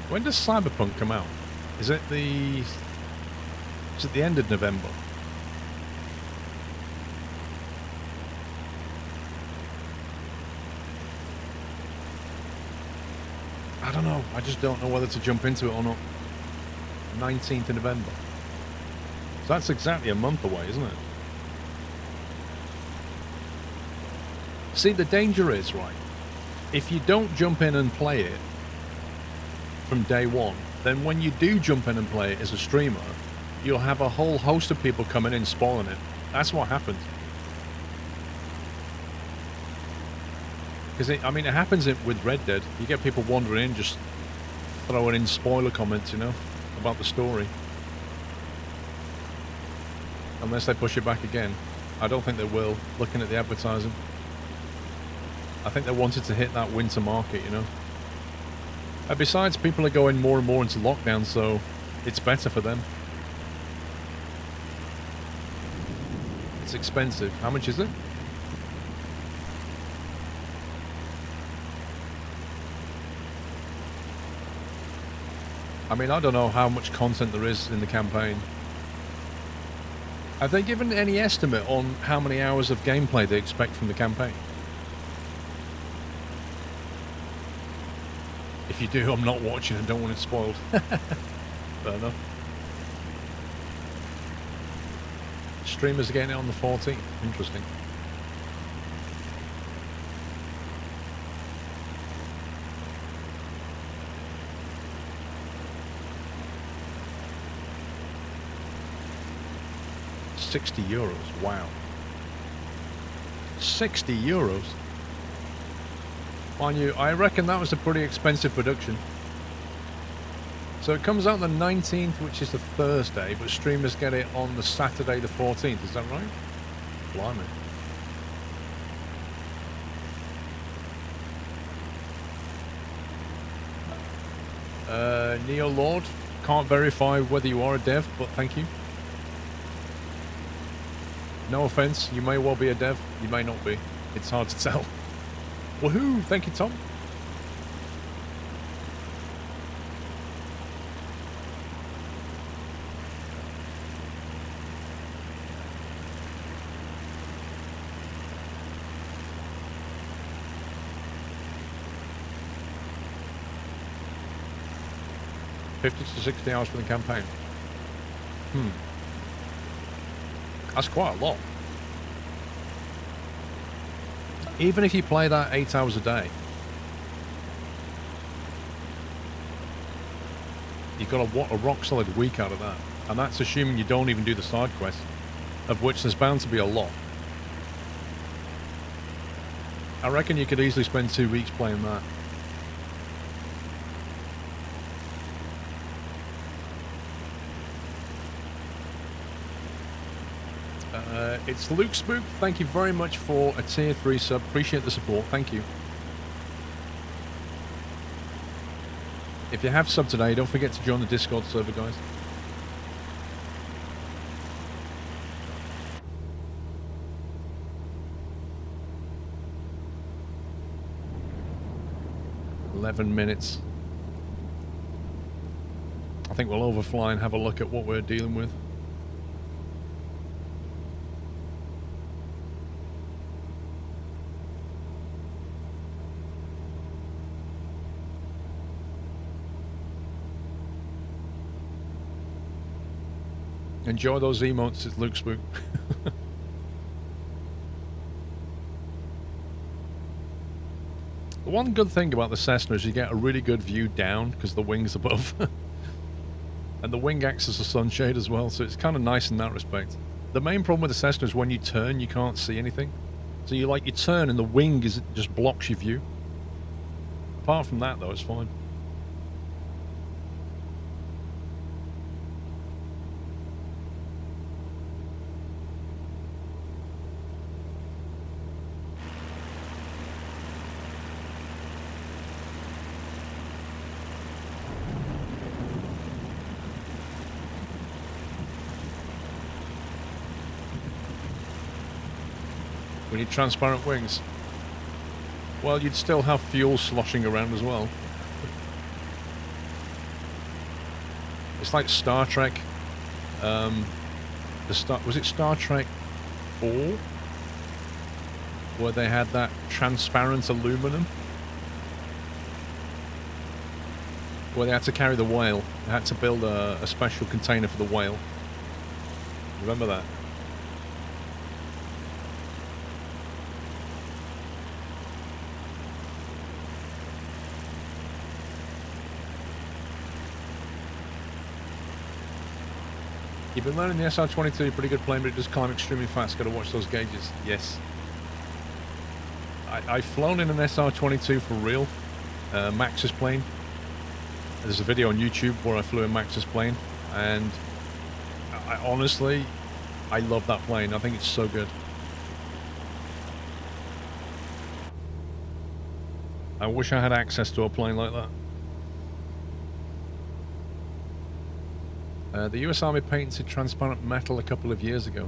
When does Cyberpunk come out? Is it the end of November? I don't know. I just don't know whether to jump into it or not. 19th of November. So that's exactly a month away, isn't it? See, the danger is, right, if you don't jump in and play it from day one, then when you do jump in and play it as a streamer, you'll have a whole host of people coming in spoiling it. That's what happens. Because, I mean, it happens with Red Dead. You get people wandering in, just throwing in spoiler comments, you know, about the story. Unless they push it back again. I don't think they will, looking at the advertising. I think they wanted to hit that winter market, you know. Besides, people are going more and more into lockdown, so it's better for them. It's expensive. How much is it? I mean, I don't know how much content there is in the campaign. Have they given any estimate on how many hours of gameplay they expect from the campaign? If you do, I'm not watching and don't want it spoiled. Fair enough. Streamers are getting it on the 14th. Interesting. €60. Wow. 60 euros. Mind you, I reckon that was a pretty expensive production. So it comes out on the 19th, which is the Thursday, but streamers get it on the Saturday the 14th, is that right? Blimey. Neo Lord, can't verify whether you are a dev, but thank you. No offense, you may well be a dev, you may not be. It's hard to tell. Woohoo! Thank you, Tom. $50 to 60 hours for the campaign. That's quite a lot. Even if you play that 8 hours a day, you've got a rock solid week out of that. And that's assuming you don't even do the side quests, of which there's bound to be a lot. I reckon you could easily spend 2 weeks playing that. It's Luke Spook. Thank you very much for a tier 3 sub. Appreciate the support. Thank you. If you have subbed today, don't forget to join the Discord server, guys. "11 minutes. I think we'll overfly and have a look at what we're dealing with. Enjoy those emotes, it's Luke Spook. The one good thing about the Cessna is you get a really good view down because the wing's above. And the wing acts as a sunshade as well, so it's kind of nice in that respect. The main problem with the Cessna is when you turn, you can't see anything. So you turn and the wing just blocks your view. Apart from that, though, it's fine. We need transparent wings. Well, you'd still have fuel sloshing around as well. It's like Star Trek. Was it Star Trek 4? Where they had that transparent aluminum? Where they had to carry the whale. They had to build a special container for the whale. Remember that? You've been learning the SR-22, pretty good plane, but it does climb extremely fast. Got to watch those gauges. Yes. I've flown in an SR-22 for real. Max's plane. There's a video on YouTube where I flew in Max's plane, and I honestly, I love that plane. I think it's so good. I wish I had access to a plane like that. The US Army patented transparent metal a couple of years ago.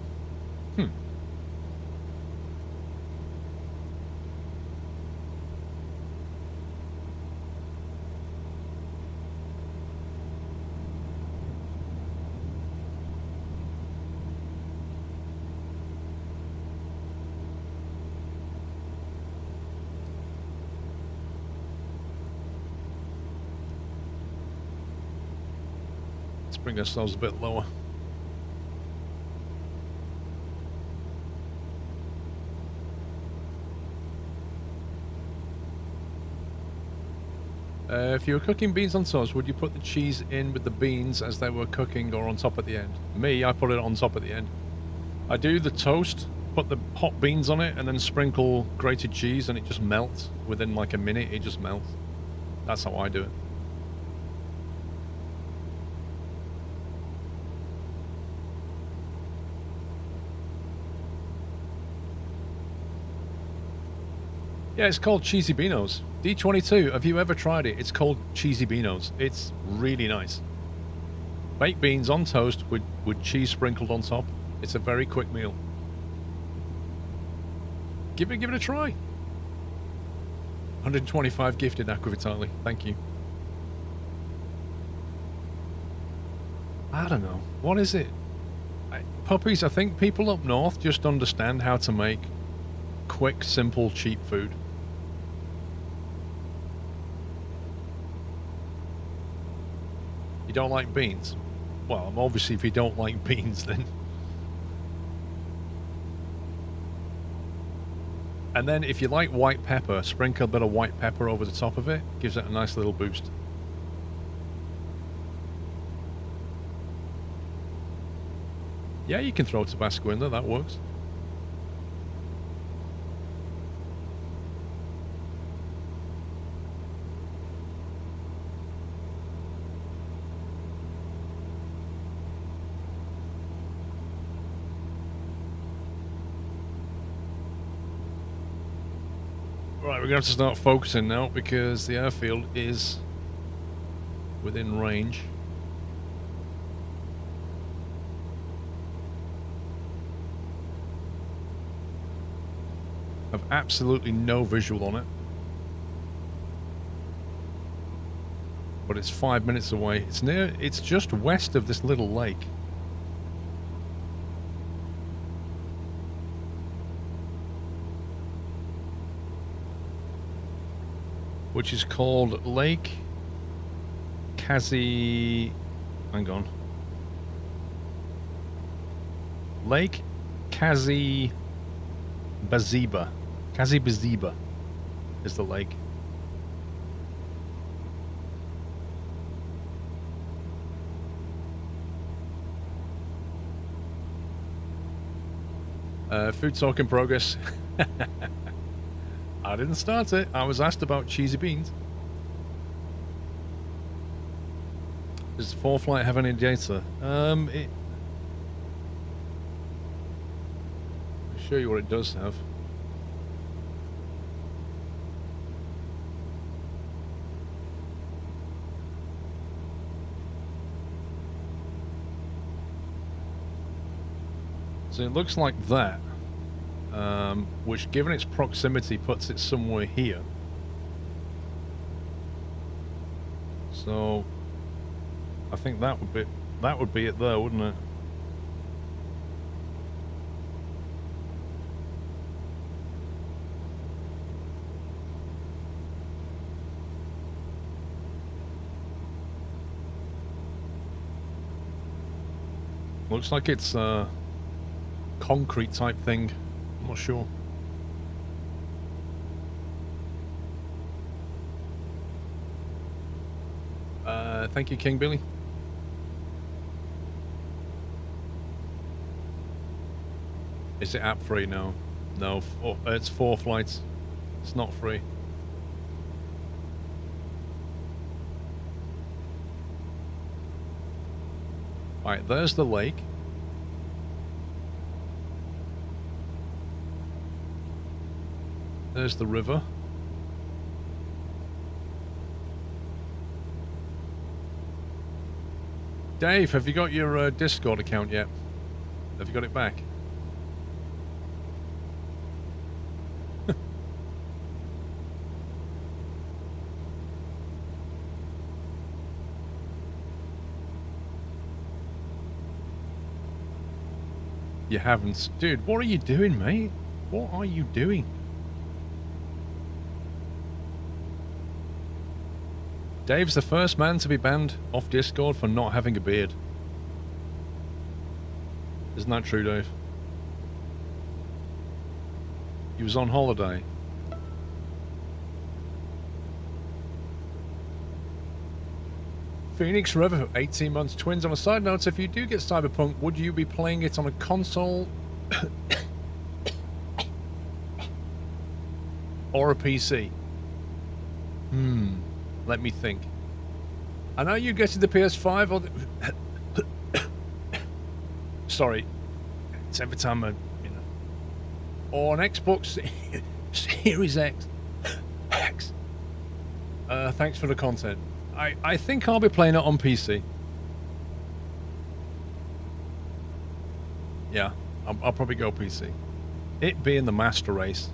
Bring ourselves a bit lower. If you were cooking beans on toast, would you put the cheese in with the beans as they were cooking or on top at the end? Me, I put it on top at the end. I do the toast, put the hot beans on it, and then sprinkle grated cheese, and it just melts. Within like a minute, it just melts. That's how I do it. Yeah, it's called Cheesy Beanos. D22, have you ever tried it? It's called Cheesy Beanos. It's really nice. Baked beans on toast with cheese sprinkled on top. It's a very quick meal. Give it a try. 125 gifted, Aquavitali. Thank you. I don't know. What is it? Puppies, I think people up north just understand how to make quick, simple, cheap food. You don't like beans? Well, obviously if you don't like beans, then... And then if you like white pepper, sprinkle a bit of white pepper over the top of it. Gives it a nice little boost. Yeah, you can throw Tabasco in there, that works. Right, we're going to have to start focusing now because the airfield is within range. I've absolutely no visual on it. But it's 5 minutes away. It's just west of this little lake. Which is called Lake Kazi... Hang on. Lake Kazi Baziba. Kazi Baziba is the lake. Food talk in progress. I didn't start it. I was asked about cheesy beans. Does 4Flight have any data? I'll show you what it does have. So it looks like that. Which, given its proximity, puts it somewhere here. So, I think that would be it there, wouldn't it? Looks like it's a concrete type thing. I'm not sure. Thank you, King Billy. Is it app free? No. No, it's 4 flights. It's not free. Alright, there's the lake. There's the river. Dave, have you got your Discord account yet? Have you got it back? You haven't. Dude, what are you doing, mate? What are you doing? Dave's the first man to be banned off Discord for not having a beard. Isn't that true, Dave? He was on holiday. Phoenix River for 18 months. Twins, on a side note, if you do get Cyberpunk, would you be playing it on a console or a PC? Let me think. I know you getting the PS5 or the sorry. It's every time I, you know. Or an Xbox Series X. Thanks for the content. I think I'll be playing it on PC. Yeah, I'll probably go PC. It being the master race,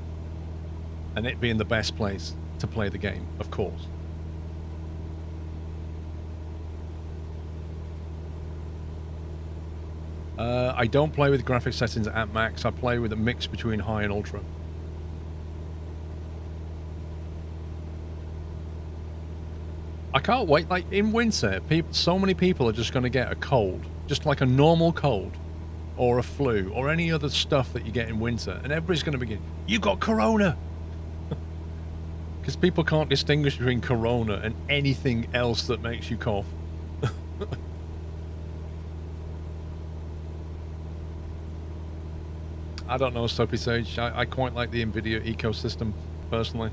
and it being the best place to play the game, of course. I don't play with graphics settings at max. I play with a mix between high and ultra. I can't wait. Like, in winter, so many people are just going to get a cold. Just like a normal cold. Or a flu. Or any other stuff that you get in winter. And everybody's going to begin, you got corona! Because people can't distinguish between corona and anything else that makes you cough. I don't know, Soapy Sage. I quite like the NVIDIA ecosystem, personally.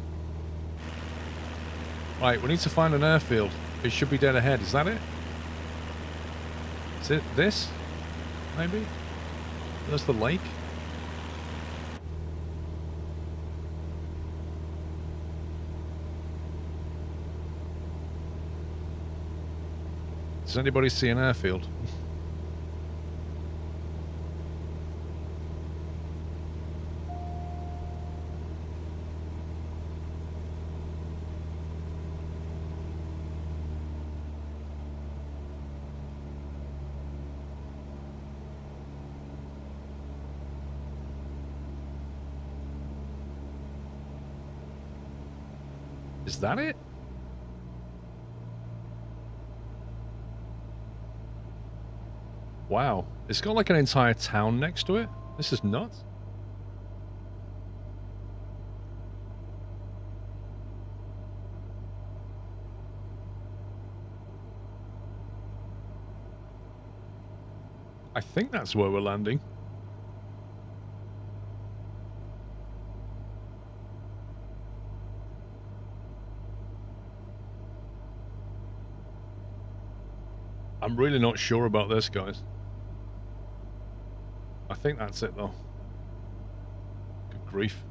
Right, we need to find an airfield. It should be dead ahead. Is that it? Is it this? Maybe? There's the lake. Does anybody see an airfield? Is that it? Wow. It's got like an entire town next to it. This is nuts. I think that's where we're landing. I'm really not sure about this, guys. I think that's it, though. Good grief.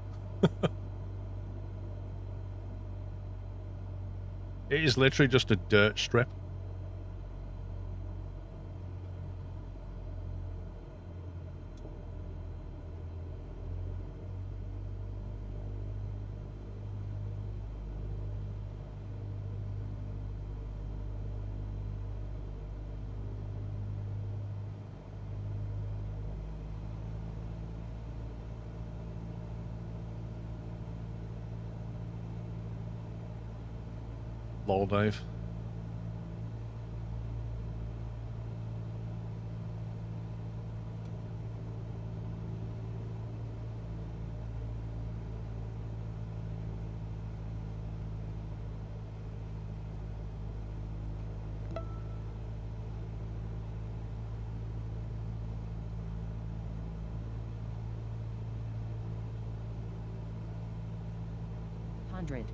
It is literally just a dirt strip. Lol, Dave. Hundred.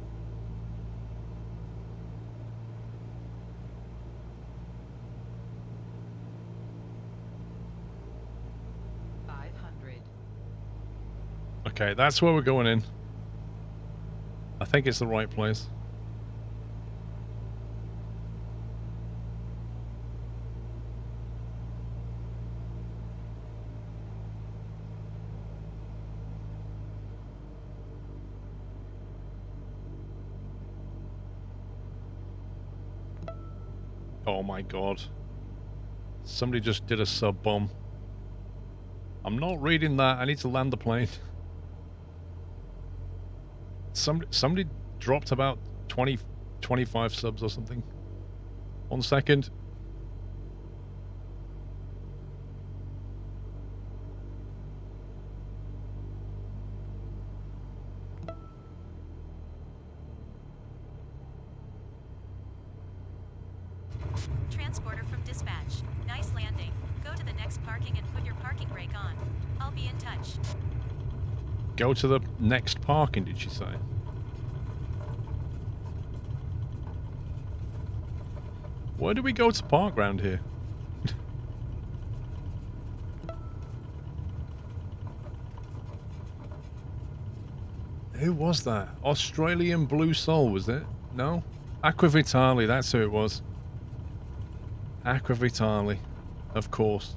Okay, that's where we're going in. I think it's the right place. Oh my god. Somebody just did a sub bomb. I'm not reading that. I need to land the plane. Somebody dropped about 20, 25 subs or something. 1 second. Transporter from dispatch. Nice landing. Go to the next parking and put your parking brake on. I'll be in touch. Go to the next parking, did she say? Where do we go to park round here? Who was that? Australian Blue Soul, was it? No? Aqua Vitali, that's who it was. Aqua Vitali. Of course.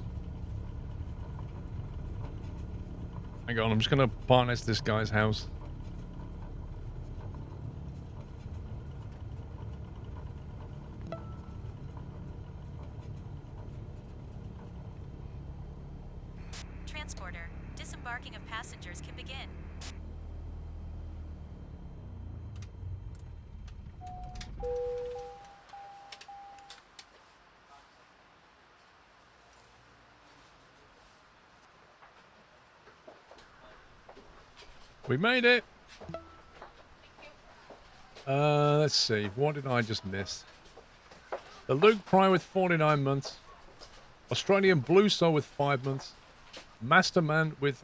Hang on, I'm just going to park next to this guy's house. Transporter. Disembarking of passengers can begin. We made it! Let's see. What did I just miss? The Luke Prime with 49 months. Australian Blue Soul with 5 months. Masterman with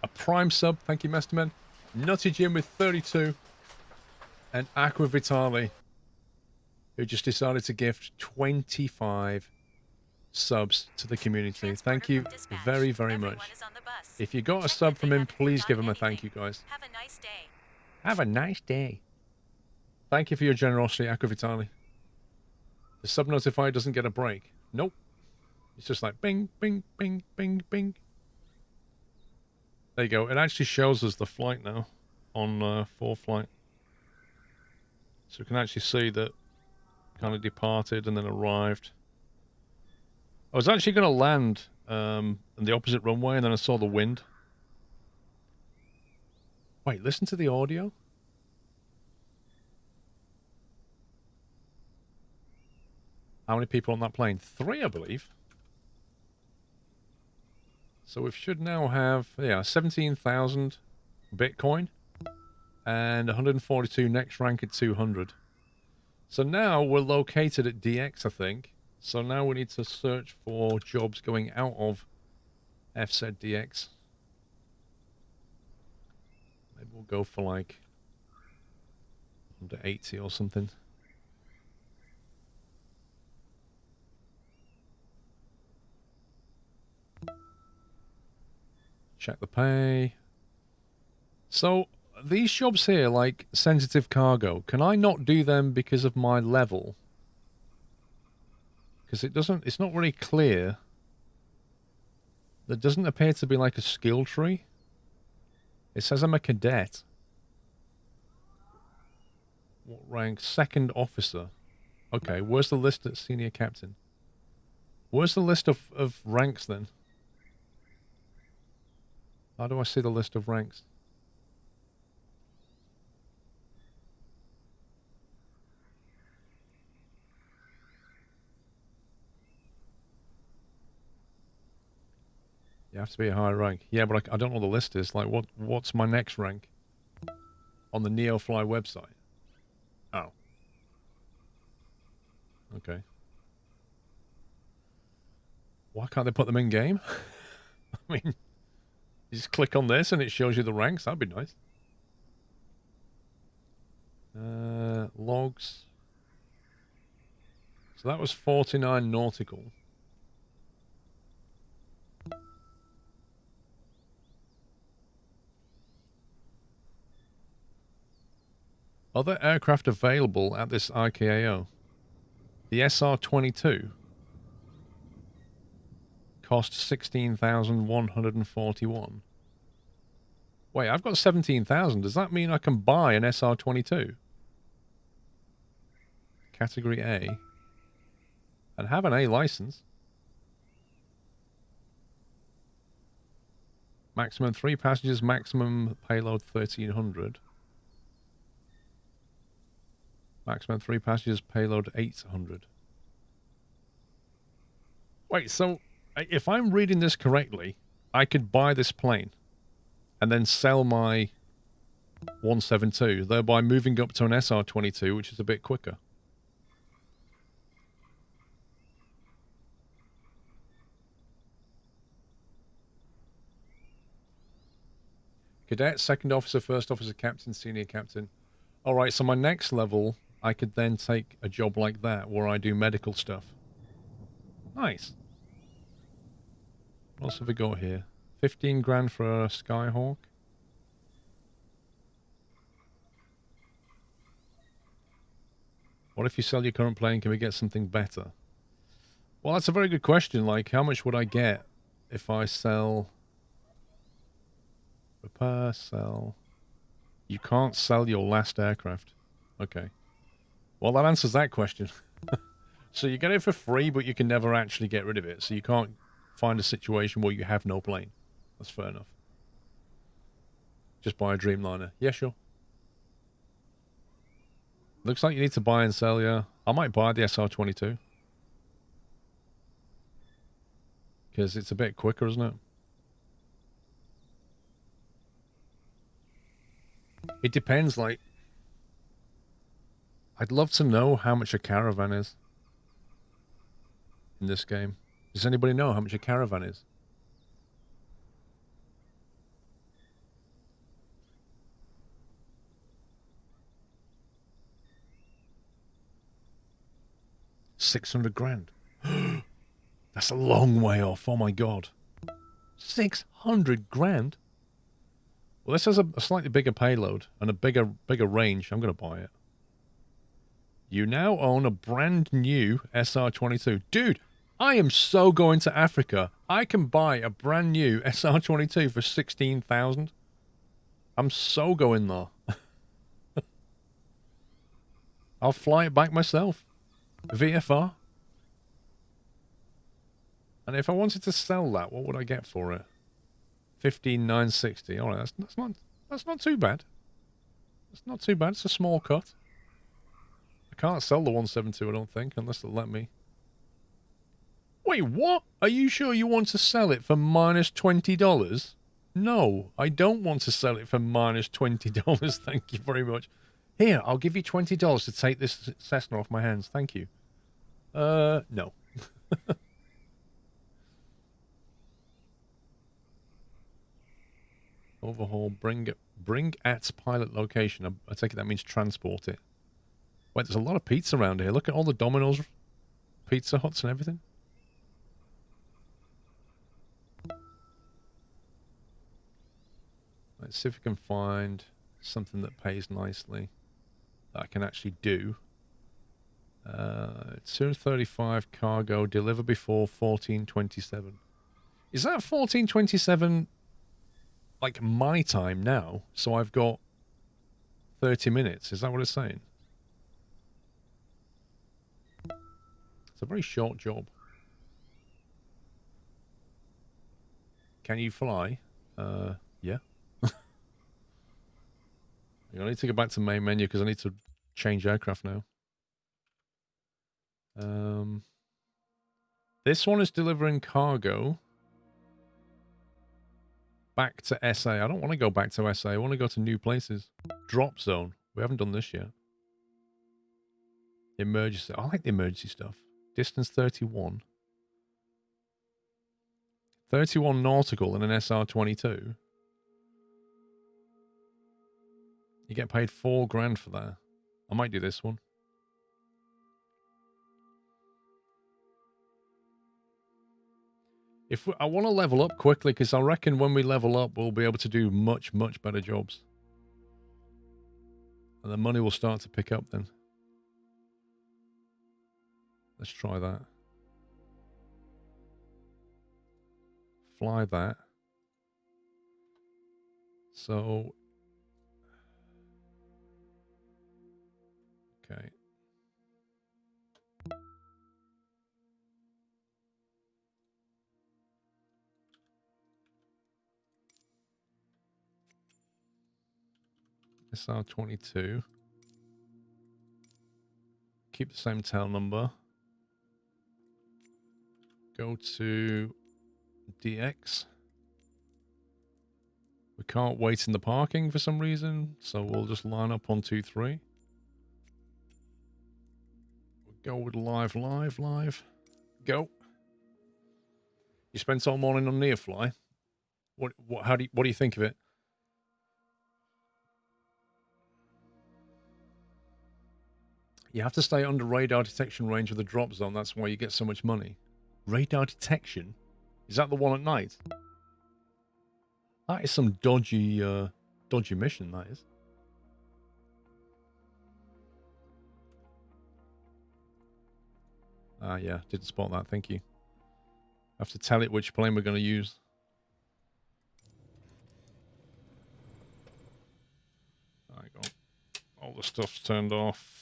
a Prime sub. Thank you, Masterman. Nutty Jim with 32. And Aqua Vitali, who just decided to gift 25 subs to the community. Thank you very, very much. If you got a sub from him, please give him a thank you, guys. Have a nice day. Have a nice day. Thank you for your generosity, Aqua Vitali. The sub notifier doesn't get a break. Nope. It's just like bing, bing, bing, bing, bing. There you go. It actually shows us the flight now on 4Flight. So we can actually see that kind of departed and then arrived. I was actually going to land on the opposite runway and then I saw the wind. Wait, listen to the audio. How many people on that plane? 3, I believe. So we should now have, yeah, 17,000 Bitcoin and 142 next rank at 200. So now we're located at DX, I think. So now we need to search for jobs going out of FZDX. Maybe we'll go for like under 80 or something. Check the pay. So these jobs here, like sensitive cargo, can I not do them because of my level? Because it's not really clear. There doesn't appear to be like a skill tree. It says I'm a cadet. What rank? Second officer. Okay, where's the list at senior captain? Where's the list of ranks then? How do I see the list of ranks? have to be a high rank. Yeah, but I don't know what the list is. Like, what's my next rank on the Neofly website? Oh. Okay. Why can't they put them in game? I mean, you just click on this and it shows you the ranks. That'd be nice. Logs. So that was 49 nautical. Other aircraft available at this ICAO. The SR-22 cost 16,141. Wait, I've got 17,000. Does that mean I can buy an SR-22? Category A. And have an A license. Maximum 3 passengers, maximum payload 1,300. Maximum 3 passengers, payload 800. Wait, so if I'm reading this correctly, I could buy this plane and then sell my 172, thereby moving up to an SR-22, which is a bit quicker. Cadet, second officer, first officer, captain, senior captain. All right, so my next level, I could then take a job like that where I do medical stuff. Nice. What else have we got here? 15 grand for a Skyhawk. What if you sell your current plane? Can we get something better? Well, that's a very good question. Like, how much would I get if I sell... Repair, sell... You can't sell your last aircraft. Okay. Well, that answers that question. So you get it for free, but you can never actually get rid of it. So you can't find a situation where you have no plane. That's fair enough. Just buy a Dreamliner. Yeah, sure. Looks like you need to buy and sell, yeah. I might buy the SR-22. Because it's a bit quicker, isn't it? It depends, like... I'd love to know how much a Caravan is in this game. Does anybody know how much a Caravan is? $600 grand. That's a long way off. Oh my god. 600 grand? Well, this has a slightly bigger payload and a bigger range. I'm going to buy it. You now own a brand new SR-22. Dude, I am so going to Africa. I can buy a brand new SR-22 for 16,000. I'm so going there. I'll fly it back myself. VFR. And if I wanted to sell that, what would I get for it? 15,960. All right, that's not too bad. It's not too bad. It's a small cut. I can't sell the 172, I don't think, unless they'll let me. Wait, what? Are you sure you want to sell it for minus $20? No, I don't want to sell it for minus $20. Thank you very much. Here, I'll give you $20 to take this Cessna off my hands. Thank you. No. Overhaul, bring at pilot location. I take it that means transport it. Wait, there's a lot of pizza around here. Look at all the Domino's Pizza Huts and everything. Let's see if we can find something that pays nicely that I can actually do. 235 cargo, deliver before 1427. Is that 1427 like my time now? So I've got 30 minutes. Is that what it's saying? It's a very short job. Can you fly? Yeah. I need to go back to the main menu because I need to change aircraft now. This one is delivering cargo. Back to SA. I don't want to go back to SA. I want to go to new places. Drop zone. We haven't done this yet. Emergency. I like the emergency stuff. Distance 31. 31 nautical and an SR22. You get paid $4,000 for that. I might do this one. I want to level up quickly, because I reckon when we level up, we'll be able to do much, much better jobs. And the money will start to pick up then. Let's try that. Fly that. So, okay. SR22. Keep the same tail number. Go to DX. We can't wait in the parking for some reason, so we'll just line up on 2-3. We'll go with live. Go. You spent all morning on Nearfly. What do you think of it? You have to stay under radar detection range of the drop zone. That's why you get so much money. Radar detection? Is that the one at night? That is some dodgy mission, that is. Ah, yeah, didn't spot that. Thank you. I have to tell it which plane we're going to use. There you go. All the stuff's turned off.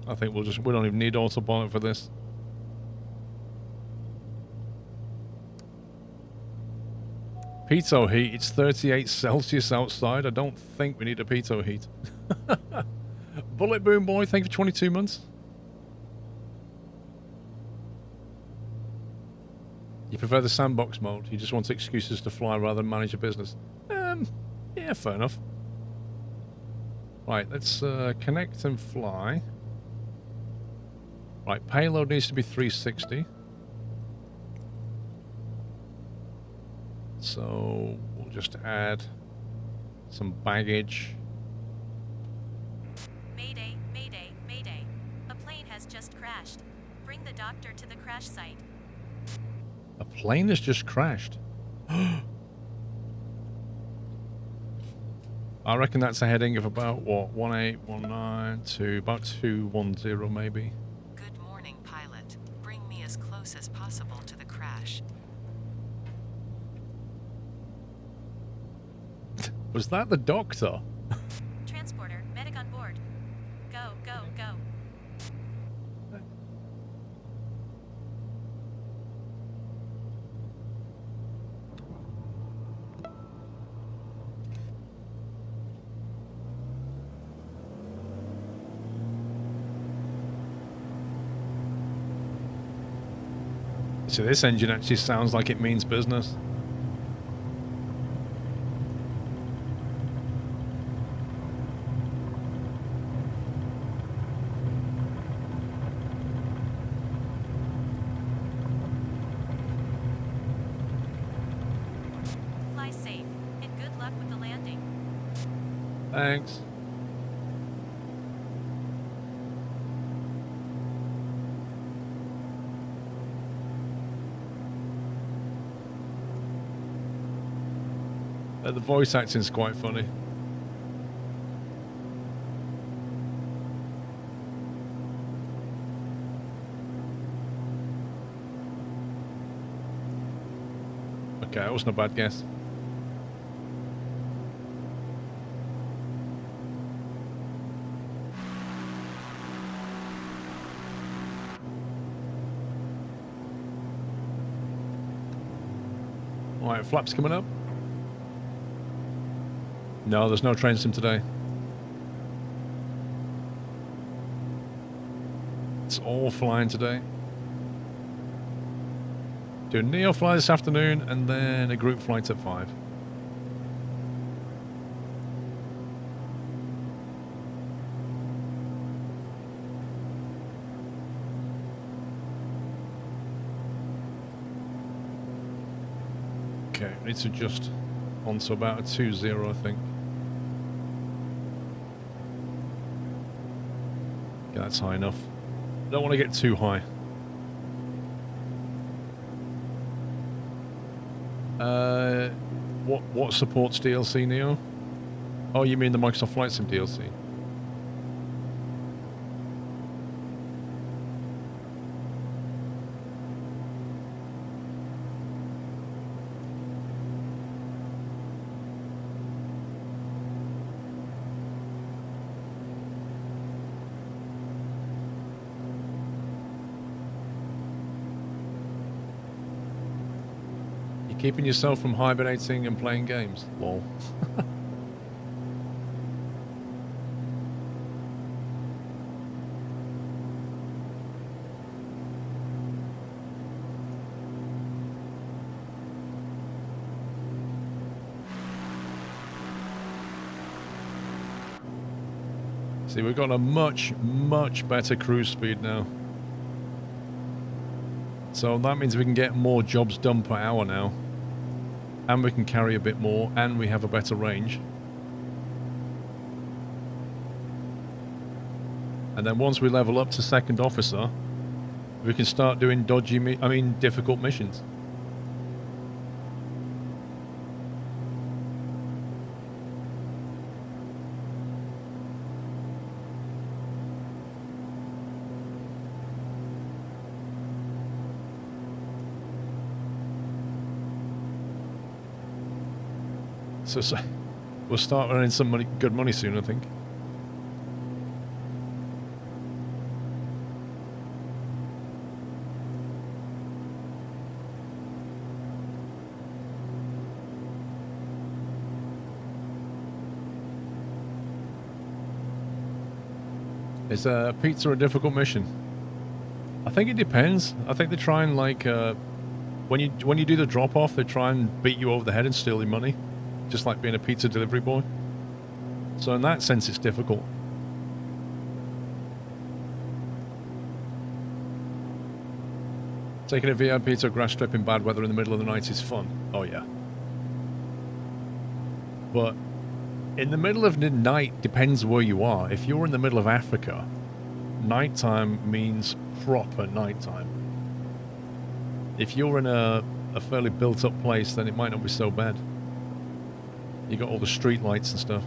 I think we don't even need autopilot for this. Pitot heat, it's 38 Celsius outside. I don't think we need a pitot heat. Bullet Boom Boy, thank you for 22 months. You prefer the sandbox mode? You just want excuses to fly rather than manage a business? Yeah, fair enough. Right, let's connect and fly. Right, payload needs to be 360. So we'll just add some baggage. Mayday, mayday, mayday. A plane has just crashed. Bring the doctor to the crash site. A plane has just crashed. I reckon that's a heading of about, what, 1819 to about 210 maybe. Good morning, pilot. Bring me as close as possible to the crash. Was that the doctor? Transporter, medic on board. Go, go, go. So this engine actually sounds like it means business. Fly safe, and good luck with the landing. Thanks. The voice acting's quite funny. Okay, that wasn't a bad guess. Alright, flaps coming up. No, there's no train sim today. It's all flying today. Do a Neo fly this afternoon and then a group flight at 5. Okay, need to adjust onto about a 2-0, I think. Yeah, that's high enough. Don't want to get too high. What supports DLC, Neo? Oh, you mean the Microsoft Flight Sim DLC? Keeping yourself from hibernating and playing games. Lol. See, we've got a much better cruise speed now. So that means we can get more jobs done per hour now. And we can carry a bit more, and we have a better range. And then once we level up to second officer, we can start doing difficult missions. So we'll start earning some good money soon, I think. Is pizza a difficult mission? I think it depends. I think they try and when you do the drop off, they try and beat you over the head and steal your money. Just like being a pizza delivery boy. So in that sense, it's difficult. Taking a VIP to a grass strip in bad weather in the middle of the night is fun. Oh yeah. But in the middle of the night depends where you are. If you're in the middle of Africa, nighttime means proper nighttime. If you're in a fairly built up place, then it might not be so bad. You got all the street lights and stuff.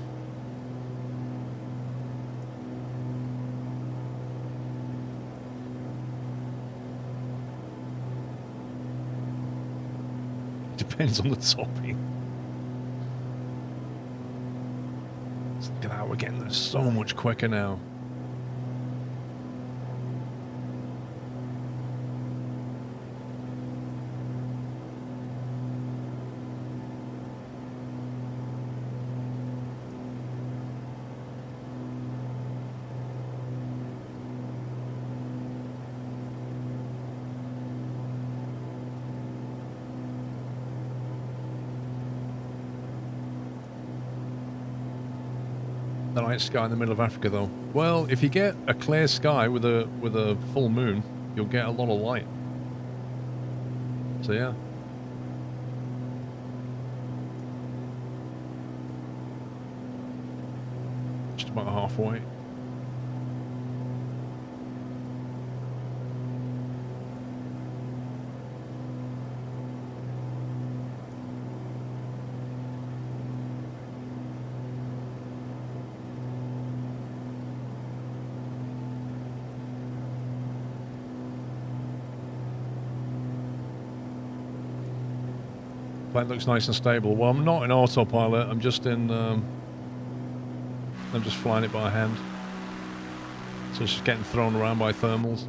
Depends on the topping. Look at that, we're getting there so much quicker now. The night sky in the middle of Africa, though. Well, if you get a clear sky with a full moon, you'll get a lot of light. So yeah. Just about halfway. Plane looks nice and stable. Well, I'm not in autopilot. I'm just in. I'm just flying it by hand. So it's just getting thrown around by thermals.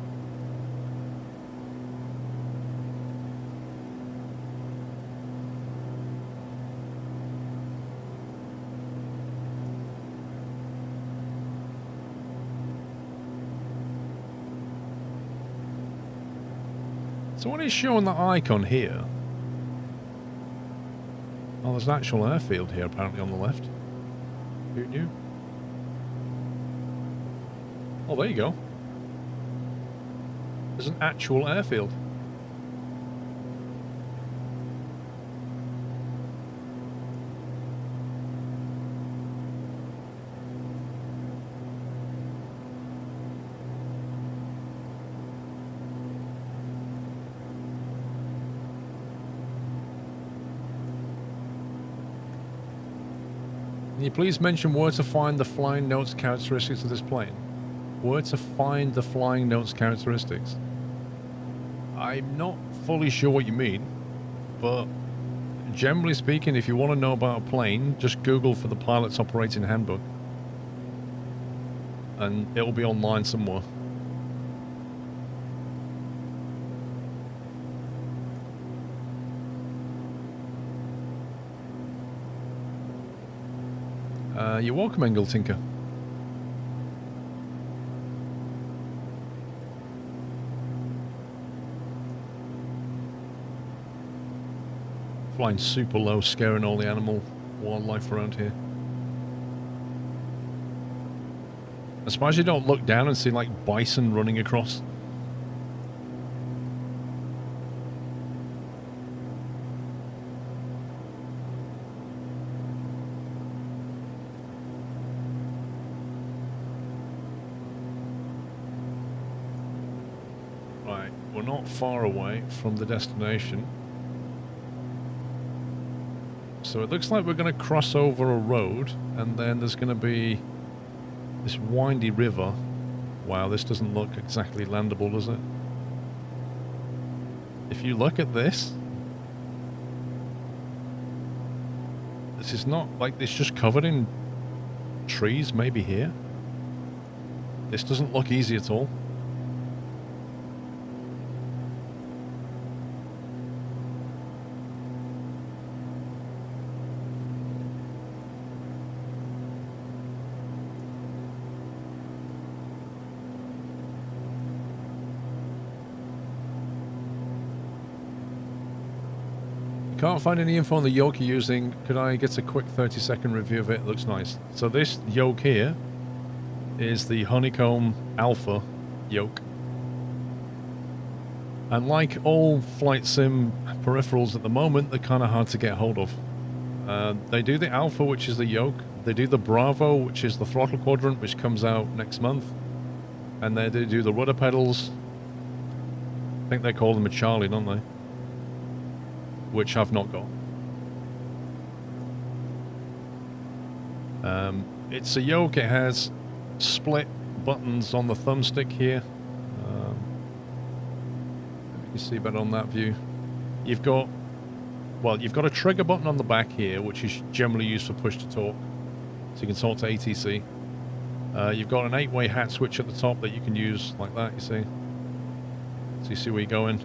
So what is showing that icon here? Oh, there's an actual airfield here apparently on the left. Who knew? Oh, there you go. There's an actual airfield. Can you please mention where to find the flying notes characteristics of this plane? Where to find the flying notes characteristics? I'm not fully sure what you mean, but generally speaking, if you want to know about a plane, just Google for the pilot's operating handbook. And it'll be online somewhere. You're welcome, Engel Tinker. Flying super low, scaring all the animal wildlife around here. I'm surprised you don't look down and see like bison running across. Right, we're not far away from the destination. So it looks like we're going to cross over a road, and then there's going to be this windy river. Wow, this doesn't look exactly landable, does it? If you look at this, this is not like it's just covered in trees, maybe here. This doesn't look easy at all. Can't find any info on the yoke you're using. Could I get a quick 30-second review of it? It looks nice. So this yoke here is the Honeycomb Alpha yoke. And like all flight sim peripherals at the moment, they're kind of hard to get hold of. They do the Alpha, which is the yoke. They do the Bravo, which is the throttle quadrant, which comes out next month. And they do the rudder pedals. I think they call them a Charlie, don't they? Which I've not got. It's a yoke. It has split buttons on the thumbstick here. You can see better on that view. You've got a trigger button on the back here, which is generally used for push to talk, so you can talk to ATC. You've got an 8-way hat switch at the top that you can use like that. You see, so you see where you're going.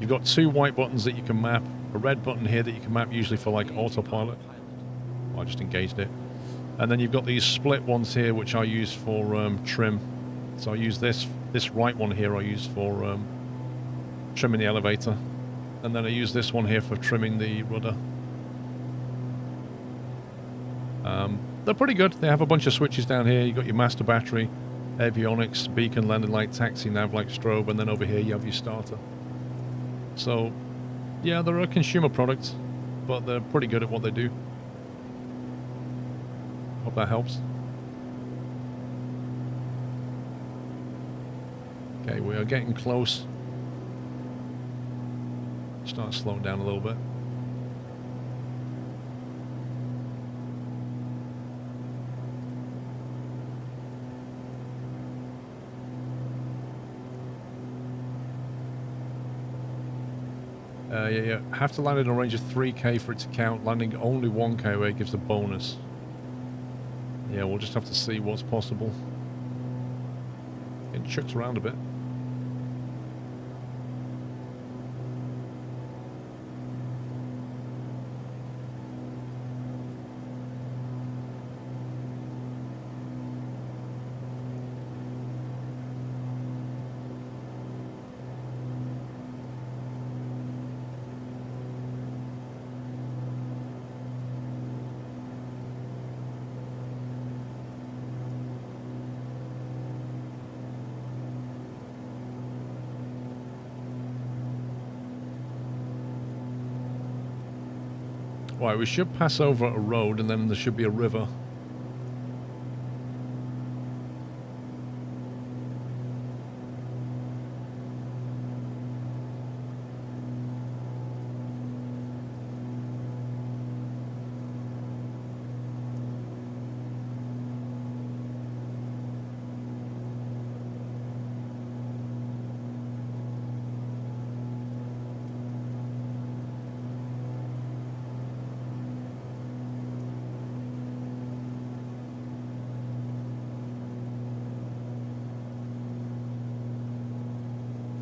You've got 2 white buttons that you can map. A red button here that you can map usually for like autopilot. Oh, I just engaged it. And then you've got these split ones here which I use for trim. So I use this right one here I use for trimming the elevator. And then I use this one here for trimming the rudder. They're pretty good. They have a bunch of switches down here. You've got your master battery, avionics, beacon, landing light, taxi, nav light, strobe, and then over here you have your starter. So yeah, they're a consumer product, but they're pretty good at what they do. Hope that helps. Okay, we are getting close. Start slowing down a little bit. Yeah. Have to land in a range of 3k for it to count. Landing only 1k away gives a bonus. Yeah, we'll just have to see what's possible. Getting chucked around a bit. Right, we should pass over a road and then there should be a river.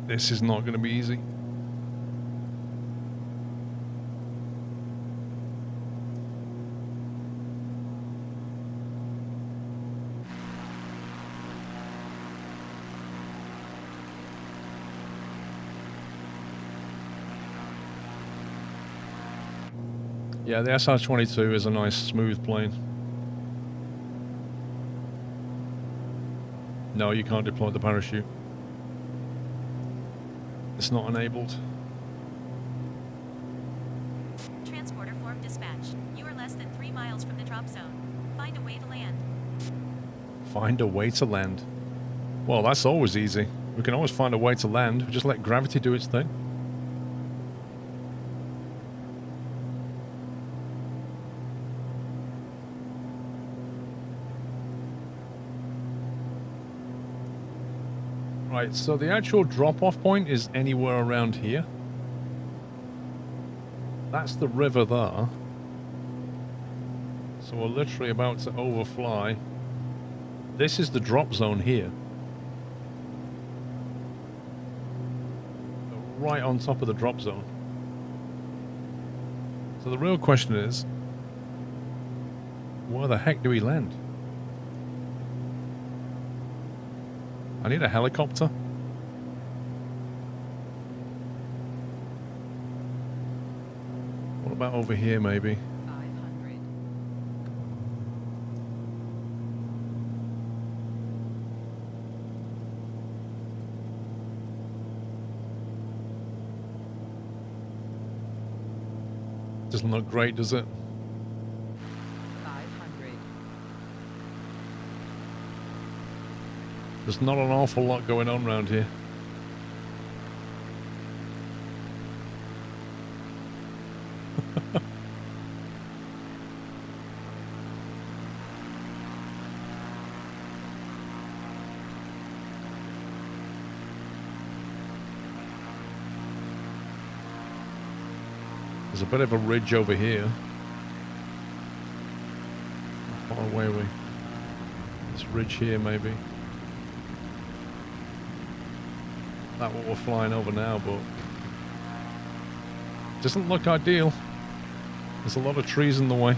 This is not going to be easy. Yeah, the SR-22 is a nice smooth plane. No, you can't deploy the parachute. It's not enabled. Transporter form dispatch. You are less than 3 miles from the drop zone. Find a way to land. Find a way to land. Well, that's always easy. We can always find a way to land. Just let gravity do its thing. Right, so the actual drop-off point is anywhere around here. That's the river there. So we're literally about to overfly. This is the drop zone here. Right on top of the drop zone. So the real question is, where the heck do we land? I need a helicopter. What about over here, maybe? 500. Doesn't look great, does it? 500. There's not an awful lot going on around here. There's a bit of a ridge over here. How far away are we? This ridge here, maybe. Not what we're flying over now, but doesn't look ideal. There's a lot of trees in the way.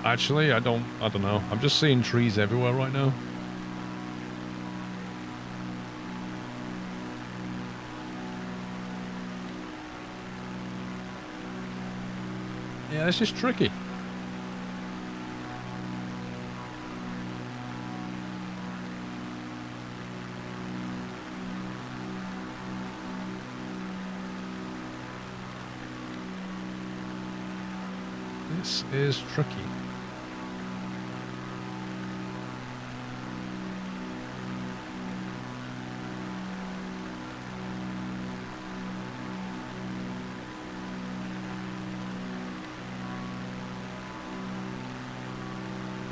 Actually, I don't know. I'm just seeing trees everywhere right now. Yeah, this is tricky. This is tricky.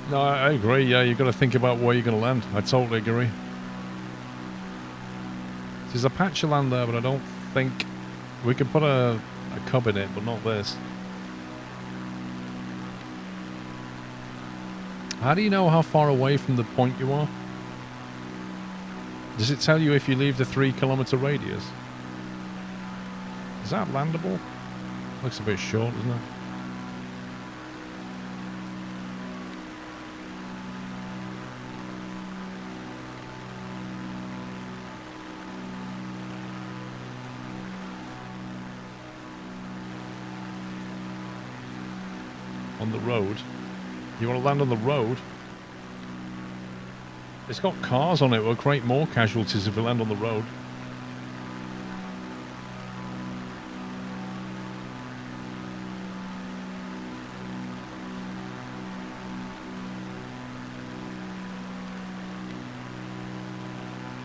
No, I agree. Yeah, you've got to think about where you're going to land. I totally agree. There's a patch of land there, but I don't think we could put a cub in it, but not this. How do you know how far away from the point you are? Does it tell you if you leave the 3-kilometer radius? Is that landable? Looks a bit short, doesn't it? On the road. You want to land on the road? It's got cars on it. We'll create more casualties if we land on the road.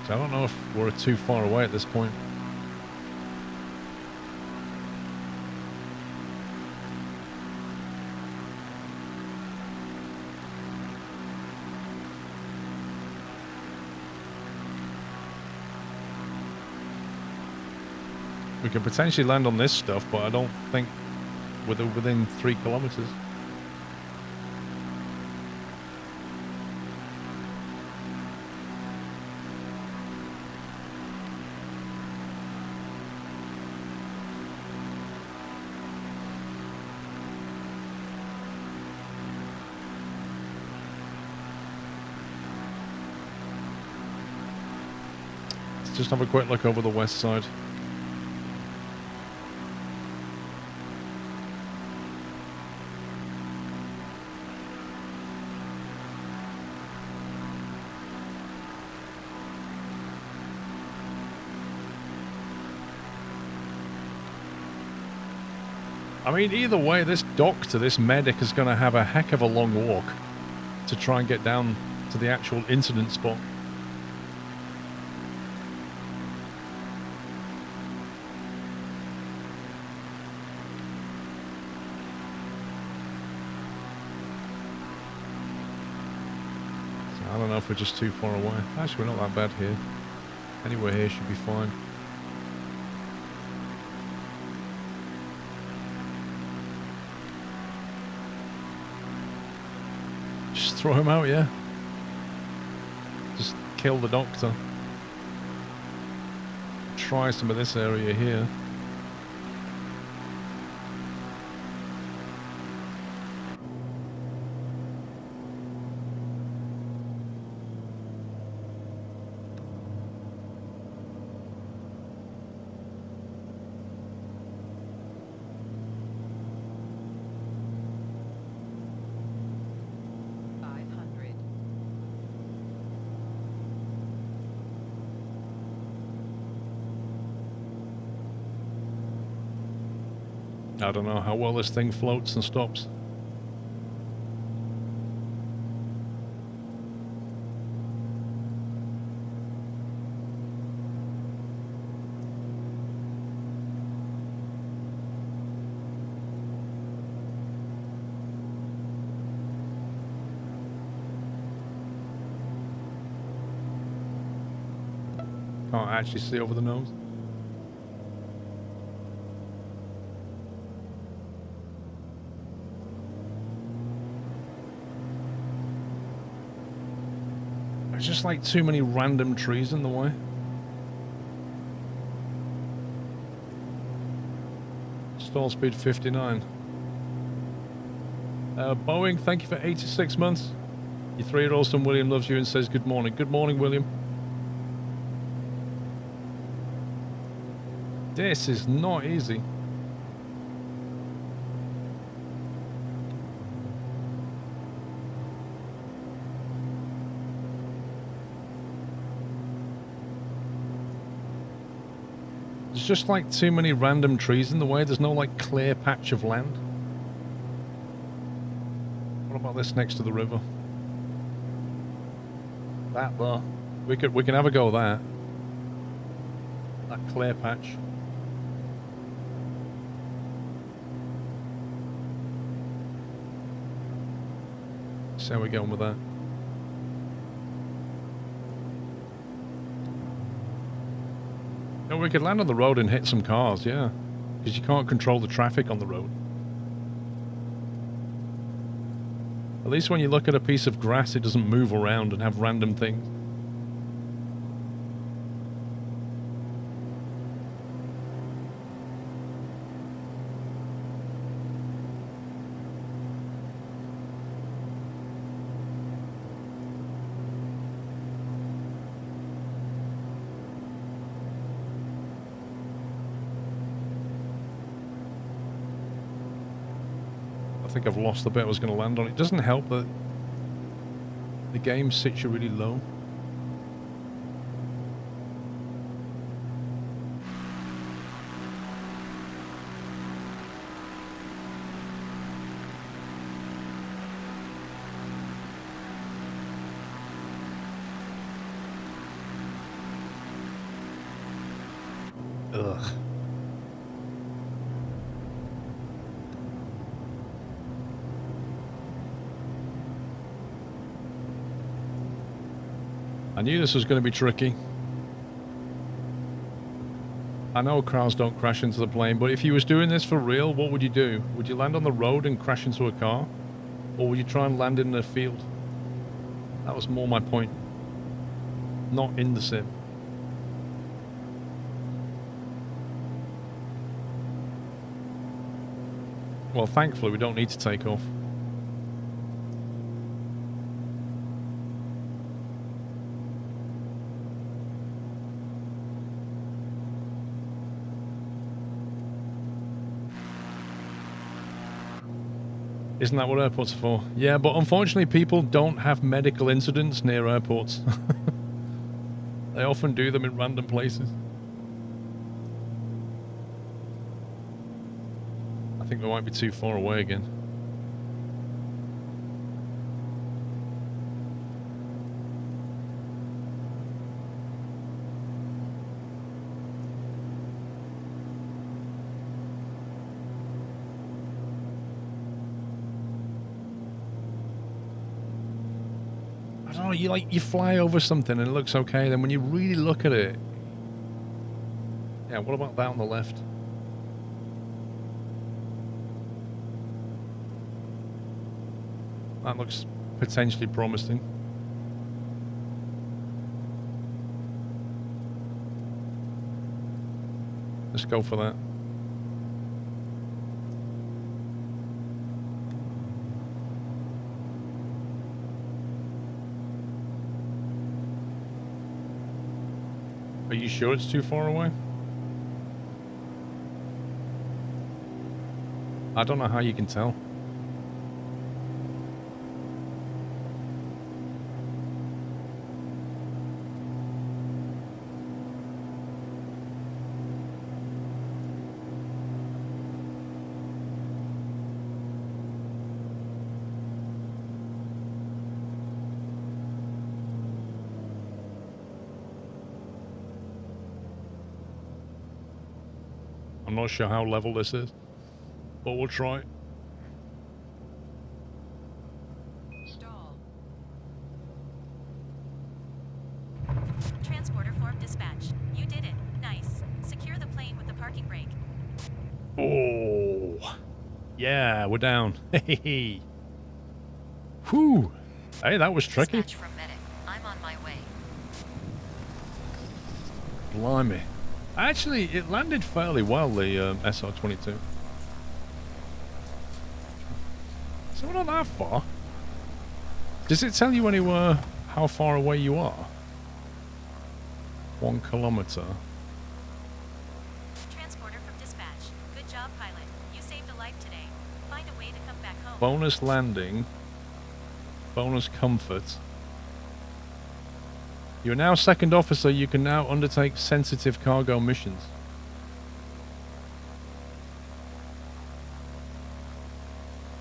So I don't know if we're too far away at this point. We can potentially land on this stuff, but I don't think we're within 3 kilometers. Let's just have a quick look over the west side. I mean, either way, this doctor, this medic, is going to have a heck of a long walk to try and get down to the actual incident spot. So I don't know if we're just too far away. Actually, we're not that bad here. Anywhere here should be fine. Throw him out, yeah. Just kill the doctor. Try some of this area here. I don't know how well this thing floats and stops. Can't actually see over the nose. There's just like too many random trees in the way. Stall speed 59. Boeing, thank you for 86 months. Your 3-year-old son William loves you and says good morning. Good morning, William. This is not easy. There's just like too many random trees in the way. There's no like clear patch of land. What about this next to the river? That there. We can have a go at that. That clear patch. See how we're going with that. No, we could land on the road and hit some cars, yeah. Because you can't control the traffic on the road. At least when you look at a piece of grass, it doesn't move around and have random things. I think I've lost the bit I was going to land on. It doesn't help that the game sits you really low. Ugh. I knew this was going to be tricky. I know cars don't crash into the plane, but if you was doing this for real, what would you do? Would you land on the road and crash into a car? Or would you try and land in a field? That was more my point. Not in the sim. Well, thankfully, we don't need to take off. Isn't that what airports are for? Yeah, but unfortunately people don't have medical incidents near airports. They often do them in random places. I think we might be too far away again. You fly over something and it looks okay, then when you really look at it, yeah, what about that on the left? That looks potentially promising. Let's go for that. Are you sure it's too far away? I don't know how you can tell. I'm not sure how level this is, but we'll try. Stall. Transporter form dispatch. You did it. Nice. Secure the plane with the parking brake. Oh, yeah, we're down. Hey, whew. Hey, that was tricky. Dispatch from medic. I'm on my way. Blimey. Actually, it landed fairly well, the SR-22. So we're not that far. Does it tell you anywhere how far away you are? 1 kilometer. Transporter from dispatch. Good job, pilot. You saved a life today. Find a way to come back home. Bonus landing. Bonus comfort. You're now second officer. You can now undertake sensitive cargo missions.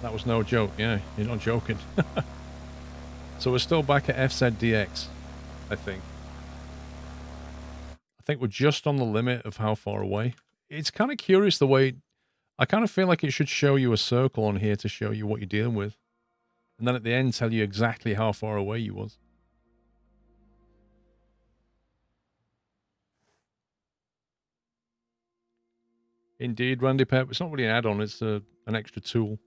That was no joke. Yeah, you're not joking. So we're still back at FZDX, I think. I think we're just on the limit of how far away. It's kind of curious the way... I kind of feel like it should show you a circle on here to show you what you're dealing with. And then at the end, tell you exactly how far away you was. Indeed, Randy Pep. It's not really an add-on. It's an extra tool.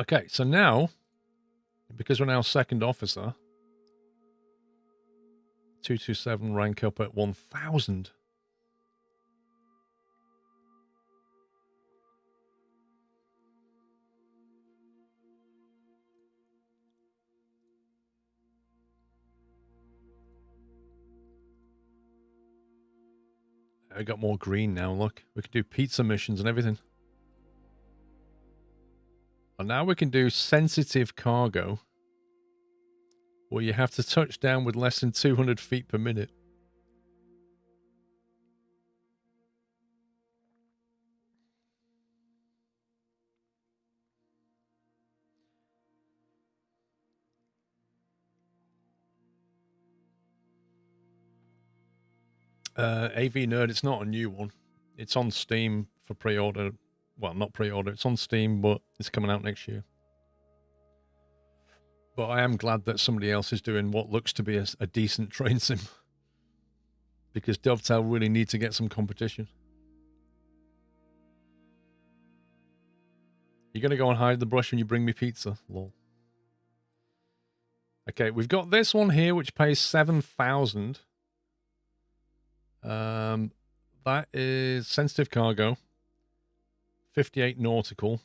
Okay, so now, because we're now second officer, 227 rank up at 1,000. I got more green now, look. We can do pizza missions and everything. And now we can do sensitive cargo, where you have to touch down with less than 200 feet per minute. AV Nerd, it's not a new one. It's on Steam for pre-order. Well, not pre-order. It's on Steam, but it's coming out next year. But I am glad that somebody else is doing what looks to be a decent train sim. Because Dovetail really need to get some competition. You're going to go and hide in the brush when you bring me pizza? Lol. Okay, we've got this one here, which pays 7,000. That is sensitive cargo. 58 nautical.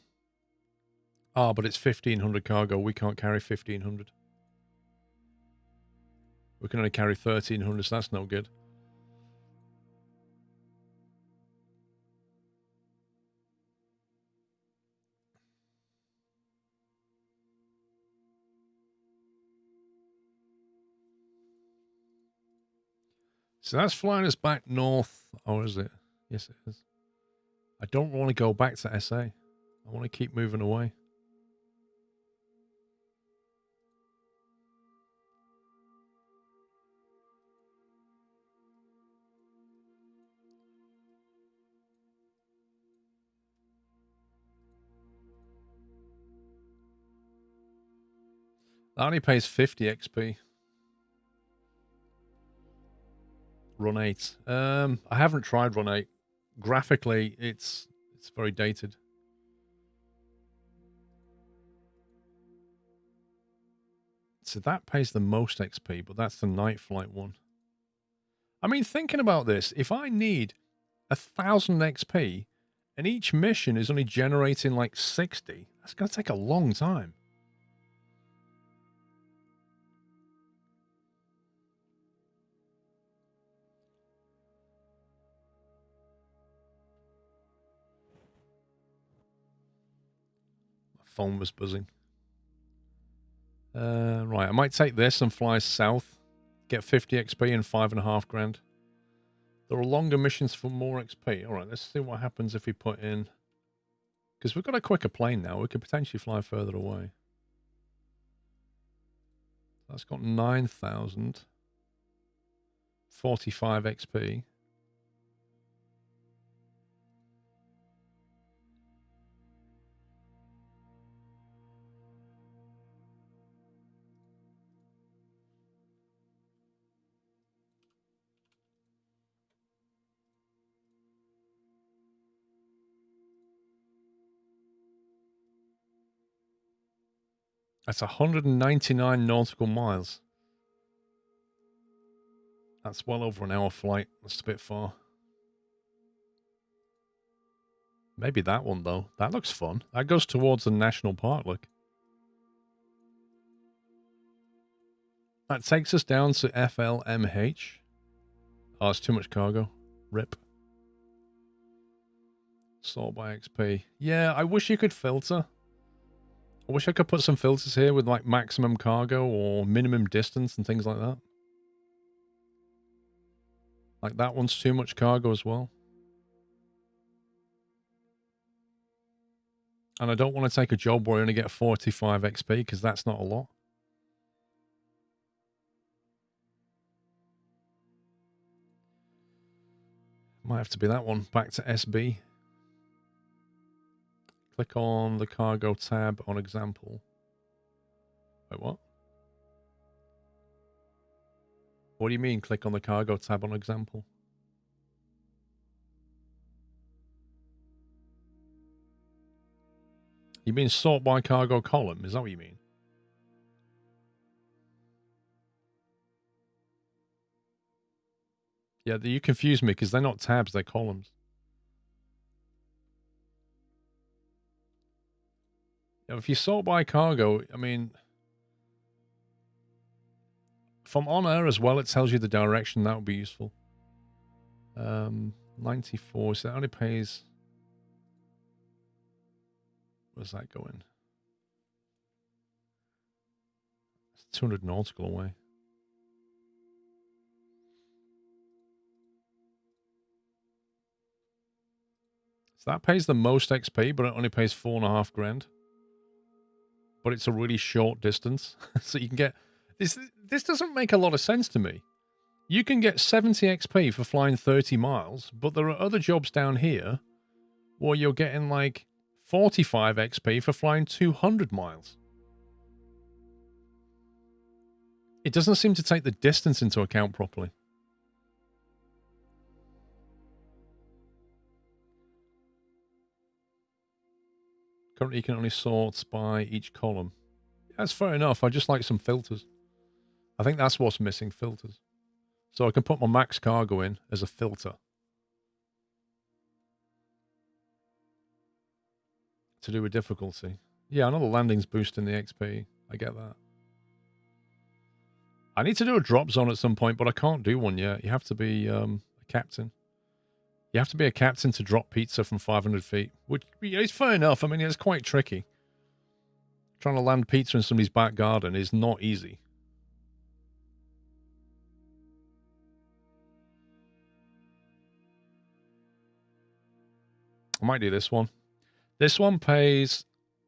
Ah, but it's 1,500 cargo. We can't carry 1,500. We can only carry 1,300, so that's no good. So that's flying us back north. Or is it? Yes, it is. I don't want to go back to SA. I want to keep moving away. That only pays 50 XP. Run 8. I haven't tried Run 8. Graphically, it's very dated. So that pays the most XP, but that's the night flight one. I mean, thinking about this, if I need 1,000 XP and each mission is only generating like 60, that's going to take a long time. My phone was buzzing. Right, I might take this and fly south. Get 50 XP and 5.5 grand. There are longer missions for more XP. All right, let's see what happens if we put in... Because we've got a quicker plane now. We could potentially fly further away. That's got 9,000. 45 XP. That's 199 nautical miles. That's well over an hour flight. That's a bit far. Maybe that one, though. That looks fun. That goes towards the national park, look. That takes us down to FLMH. Oh, it's too much cargo. Rip. Sort by XP. Yeah, I wish you could filter. I wish I could put some filters here with like maximum cargo or minimum distance and things like that. Like that one's too much cargo as well. And I don't want to take a job where I only get 45 XP because that's not a lot. Might have to be that one. Back to SB. Click on the cargo tab on example. Wait, what? What do you mean click on the cargo tab on example? You mean sort by cargo column? Is that what you mean? Yeah, you confuse me because they're not tabs, they're columns. If you sort by cargo, I mean, from on air as well, it tells you the direction. That would be useful. 94, so that only pays... Where's that going? It's 200 nautical away. So that pays the most XP, but it only pays 4.5 grand. But it's a really short distance. So you can get... This doesn't make a lot of sense to me. You can get 70 XP for flying 30 miles, but there are other jobs down here where you're getting like 45 XP for flying 200 miles. It doesn't seem to take the distance into account properly. Currently, you can only sort by each column. That's fair enough. I just like some filters. I think that's what's missing, filters. So I can put my max cargo in as a filter. To do with difficulty. Yeah, I know the landing's boosting the XP. I get that. I need to do a drop zone at some point, but I can't do one yet. You have to be a captain. You have to be a captain to drop pizza from 500 feet. Which is fair enough. I mean, it's quite tricky. Trying to land pizza in somebody's back garden is not easy. I might do this one. This one pays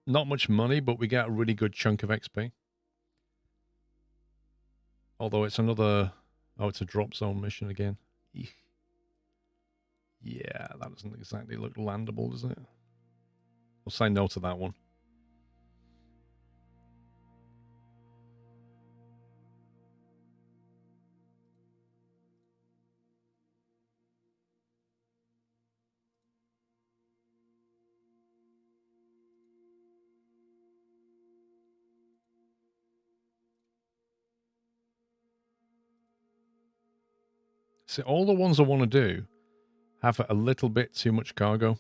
not much money, but we get a really good chunk of XP. Although it's another... Oh, it's a drop zone mission again. Eek. Yeah, that doesn't exactly look landable, does it? We'll say no to that one. See, all the ones I want to do have a little bit too much cargo.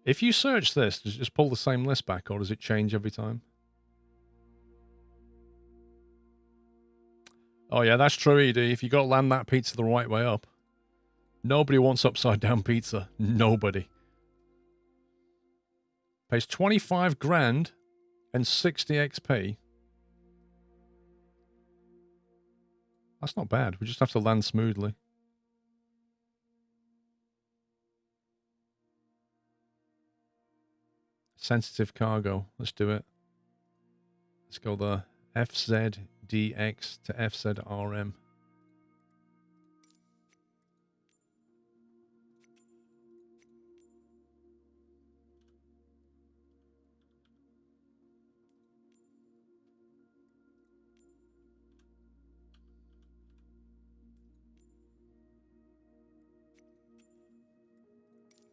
If you search this, does it just pull the same list back, or does it change every time? Oh yeah, that's true, ED. If you got to land that pizza the right way up. Nobody wants upside down pizza. Nobody. Pays 25 grand and 60 XP. That's not bad. We just have to land smoothly. Sensitive cargo. Let's do it. Let's go the FZDX to FZRM.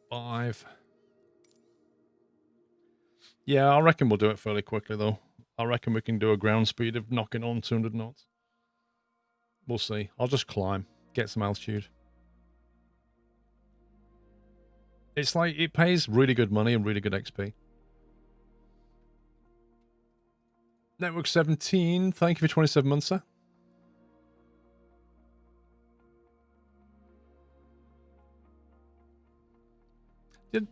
Five. Yeah, I reckon we'll do it fairly quickly, though. I reckon we can do a ground speed of knocking on 200 knots. We'll see. I'll just climb, get some altitude. It's like, it pays really good money and really good XP. Network 17, thank you for 27 months, sir.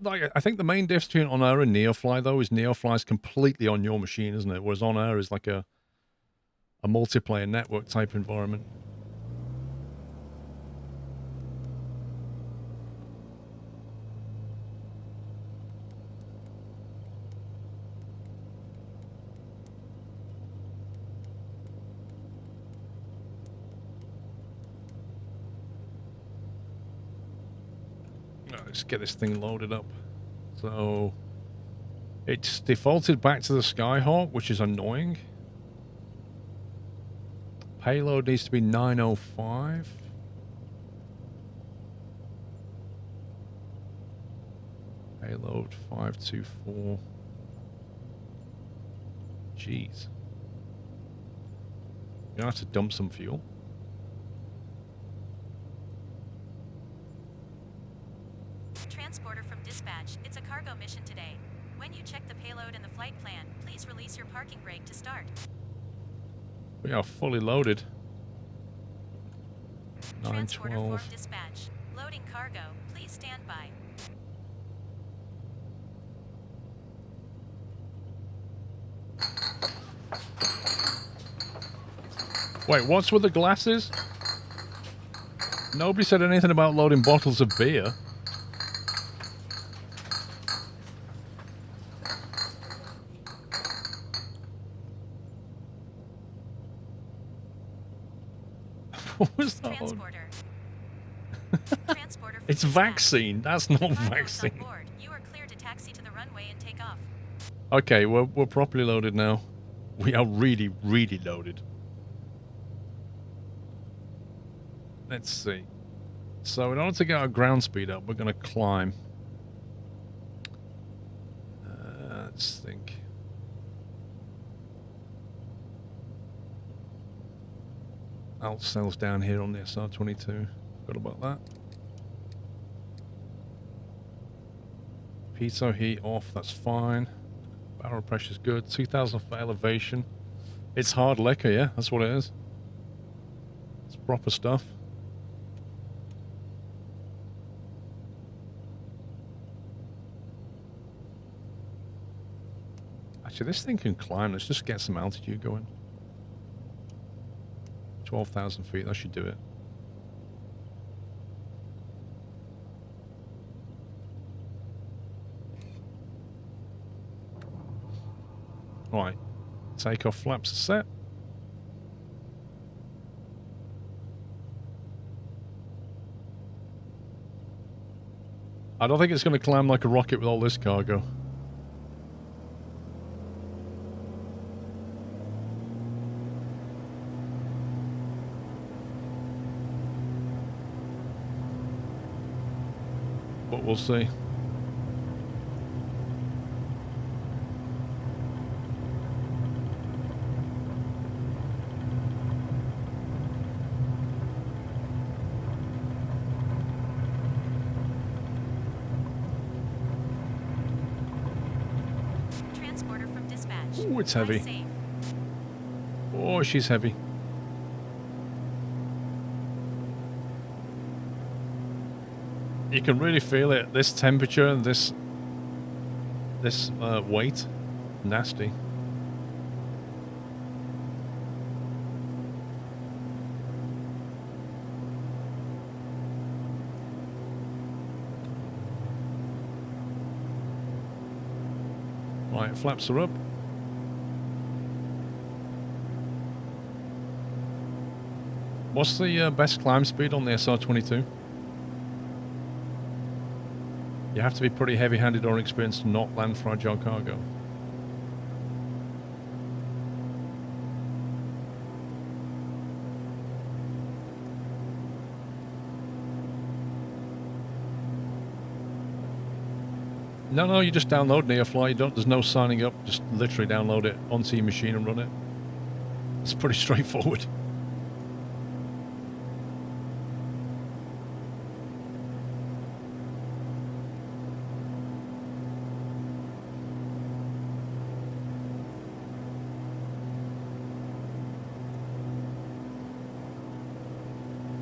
Like, I think the main difference between On Air and Neofly, though, is Neofly's completely on your machine, isn't it? Whereas On Air is like a multiplayer network type environment. Let's get this thing loaded up. So it's defaulted back to the Skyhawk, which is annoying. Payload needs to be 905. Payload 524. Jeez. You're gonna have to dump some fuel. Transporter from dispatch. It's a cargo mission today. When you check the payload and the flight plan, please release your parking brake to start. We are fully loaded. Transporter from 912. dispatch. Loading cargo. Please stand by. Wait, what's with the glasses? Nobody said anything about loading bottles of beer. What was that? Transporter. Transporter from It's dispatch. vaccine. That's not Cargo is on vaccine. board. You are clear to taxi to the runway and take off. Okay, we're properly loaded now. We are really, really loaded. Let's see. So in order to get our ground speed up, we're going to climb. Let's think. Alt cells down here on the SR22. Forgot about that. Pitot heat off, that's fine. Barrel pressure's good. 2000 for elevation. It's hard liquor, yeah, that's what it is. It's proper stuff. Actually, this thing can climb. Let's just get some altitude going. 12,000 feet, that should do it. Right, takeoff flaps are set. I don't think it's going to climb like a rocket with all this cargo. But we'll see. Transporter from dispatch. Ooh, it's Fly heavy. safe. Oh, she's heavy. You can really feel it. This temperature, this weight, nasty. Right, flaps are up. What's the best climb speed on the SR22? You have to be pretty heavy-handed or experienced to not land fragile cargo. No, you just download Neofly. You don't. There's no signing up. Just literally download it onto your machine and run it. It's pretty straightforward.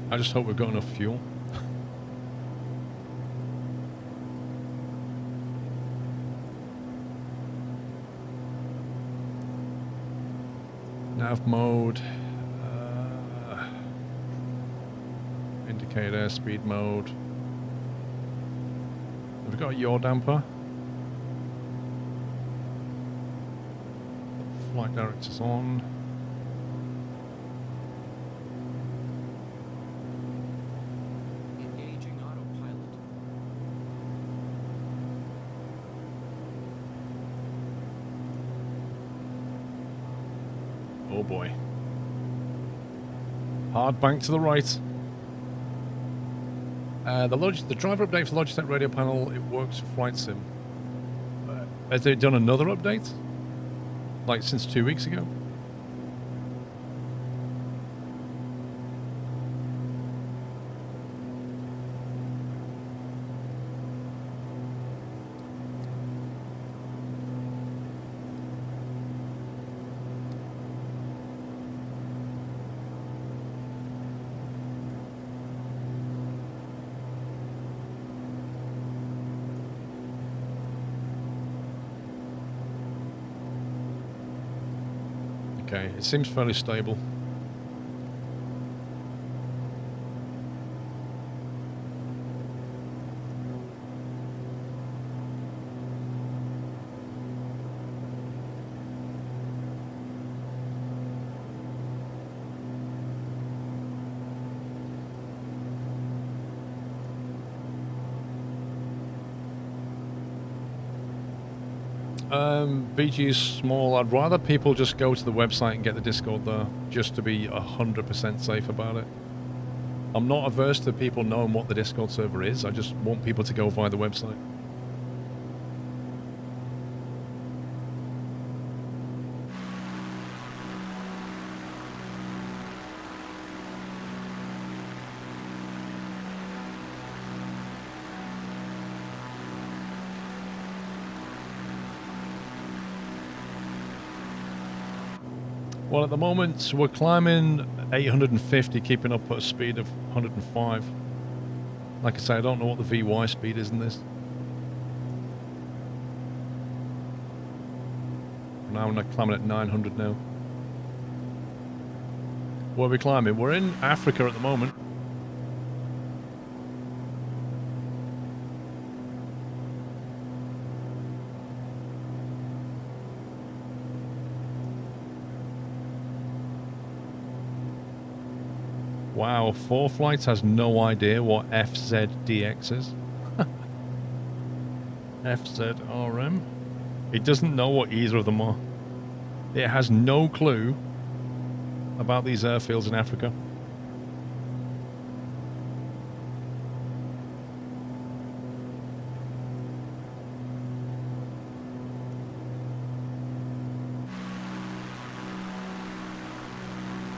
I just hope we've got enough fuel. Nav mode, indicate airspeed mode. Have we got a yaw damper? Flight director's on. Engaging autopilot. Oh boy. Hard bank to the right. The driver update for Logitech radio panel, it works for Flight Sim. Has they done another update? Like since 2 weeks ago? Okay, it seems fairly stable. BG is small. I'd rather people just go to the website and get the Discord there, just to be 100% safe about it. I'm not averse to people knowing what the Discord server is. I just want people to go via the website. Well, at the moment, we're climbing 850, keeping up at a speed of 105. Like I say, I don't know what the VY speed is in this. Now I'm climbing at 900 now. Where are we climbing? We're in Africa at the moment. Wow, 4Flights has no idea what FZDX is. FZRM? It doesn't know what either of them are. It has no clue about these airfields in Africa.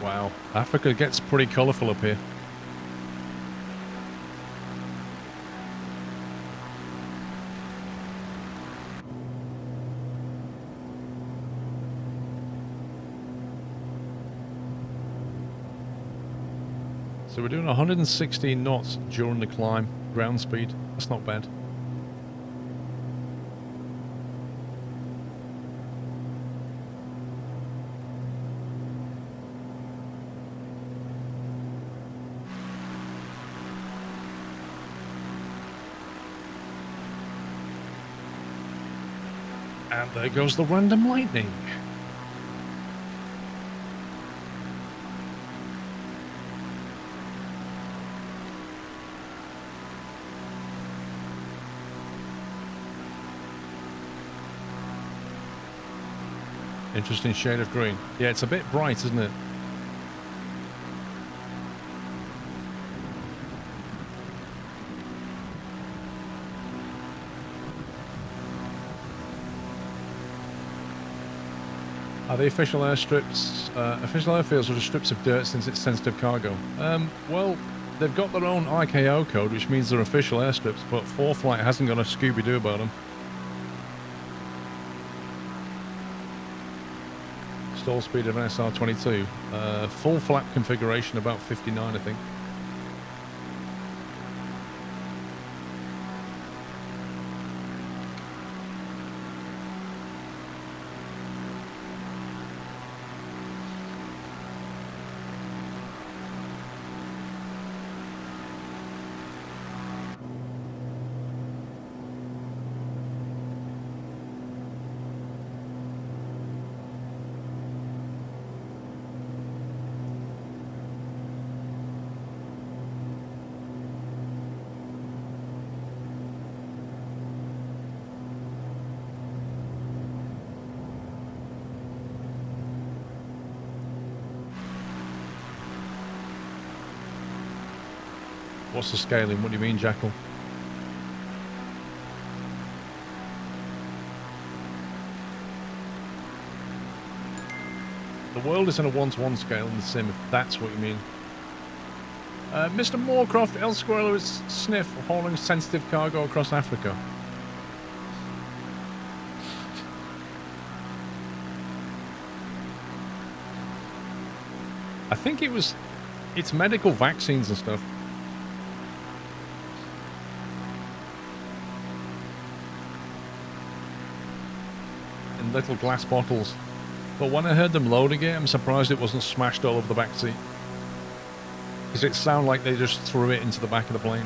Wow, Africa gets pretty colourful up here. So we're doing 116 knots during the climb, ground speed. That's not bad. And there goes the random lightning. Interesting shade of green. Yeah, it's a bit bright, isn't it? Are the official airstrips, official airfields are just strips of dirt since it's sensitive cargo? Well, they've got their own ICAO code, which means they're official airstrips, but 4Flight hasn't got a Scooby-Doo about them. Stall speed of an SR-22. Full flap configuration about 59, I think. What's the scaling? What do you mean, Jackal? The world is in a 1-to-1 scale in the sim, if that's what you mean. Mr. Moorcroft, El Squirrel is sniff hauling sensitive cargo across Africa. I think it's medical vaccines and stuff. In little glass bottles. But when I heard them loading it, I'm surprised it wasn't smashed all over the back seat. Because it sounded like they just threw it into the back of the plane.